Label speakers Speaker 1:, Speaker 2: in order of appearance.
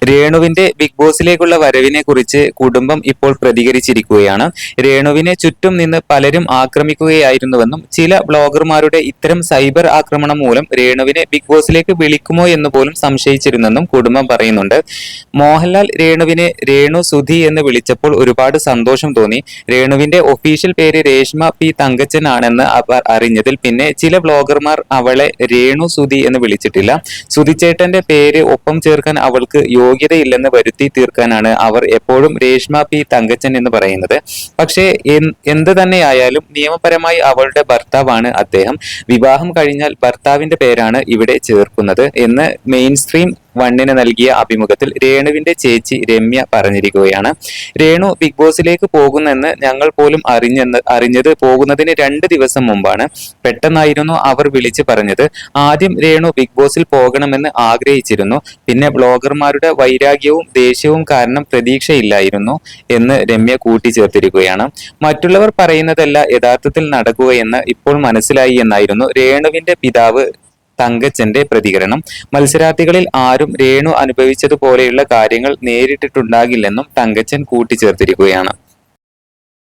Speaker 1: രേണുവിന്റെ big ബോസിലേക്കുള്ള വരവിനെ കുറിച്ച് കുടുംബം ഇപ്പോൾ പ്രതികരിച്ചിരിക്കുകയാണ്. രേണുവിനെ ചുറ്റും നിന്ന് പലരും ആക്രമിക്കുകയായിരുന്നുവെന്നും ചില ബ്ലോഗർമാരുടെ ഇത്തരം സൈബർ ആക്രമണം മൂലം രേണുവിനെ ബിഗ് ബോസിലേക്ക് വിളിക്കുമോ എന്ന് പോലും സംശയിച്ചിരുന്നെന്നും കുടുംബം പറയുന്നുണ്ട്. മോഹൻലാൽ രേണുവിനെ രേണു സുധി എന്ന് വിളിച്ചപ്പോൾ ഒരുപാട് സന്തോഷം തോന്നി. രേണുവിന്റെ ഒഫീഷ്യൽ പേര് രേഷ്മ പി തങ്കച്ചൻ ആണെന്ന് അവർ അറിഞ്ഞതിൽ പിന്നെ ചില ബ്ലോഗർമാർ അവളെ രേണു സുധി എന്ന് വിളിച്ചിട്ടില്ല. സുധിച്ചേട്ടന്റെ പേര് ഒപ്പം ചേർക്കാൻ അവൾക്ക് യോഗ്യതയില്ലെന്ന് വരുത്തി തീർക്കാനാണ് അവർ എപ്പോഴും രേഷ്മ പി തങ്കച്ചൻ എന്ന് പറയുന്നത്. പക്ഷേ എന്ത് തന്നെയായാലും നിയമപരമായി അവളുടെ ഭർത്താവാണ് അദ്ദേഹം. വിവാഹം കഴിഞ്ഞാൽ ഭർത്താവിന്റെ പേരാണ് ഇവിടെ ചേർക്കുന്നത് എന്ന് മെയിൻ സ്ട്രീം വണ്ണിന് നൽകിയ അഭിമുഖത്തിൽ രേണുവിന്റെ ചേച്ചി രമ്യ പറഞ്ഞിരിക്കുകയാണ്. രേണു ബിഗ് ബോസിലേക്ക് പോകുന്നെന്ന് ഞങ്ങൾ പോലും അറിഞ്ഞത് പോകുന്നതിന് 2 ദിവസം മുമ്പാണ്. പെട്ടെന്നായിരുന്നു അവർ വിളിച്ചു പറഞ്ഞത്. ആദ്യം രേണു ബിഗ് ബോസിൽ പോകണമെന്ന് ആഗ്രഹിച്ചിരുന്നു. പിന്നെ ബ്ലോഗർമാരുടെ വൈരാഗ്യവും ദേഷ്യവും കാരണം പ്രതീക്ഷയില്ലായിരുന്നു എന്ന് രമ്യ കൂട്ടിച്ചേർത്തിരിക്കുകയാണ്. മറ്റുള്ളവർ പറയുന്നതല്ല യഥാർത്ഥത്തിൽ നടക്കുകയെന്ന് ഇപ്പോൾ മനസ്സിലായി എന്നായിരുന്നു രേണുവിന്റെ പിതാവ് തങ്കച്ചന്റെ പ്രതികരണം. മത്സരാർത്ഥികളിൽ ആരും രേണു അനുഭവിച്ചതുപോലെയുള്ള കാര്യങ്ങൾ നേരിട്ടിട്ടുണ്ടാകില്ലെന്നും തങ്കച്ചൻ കൂട്ടിച്ചേർത്തിരിക്കുകയാണ്.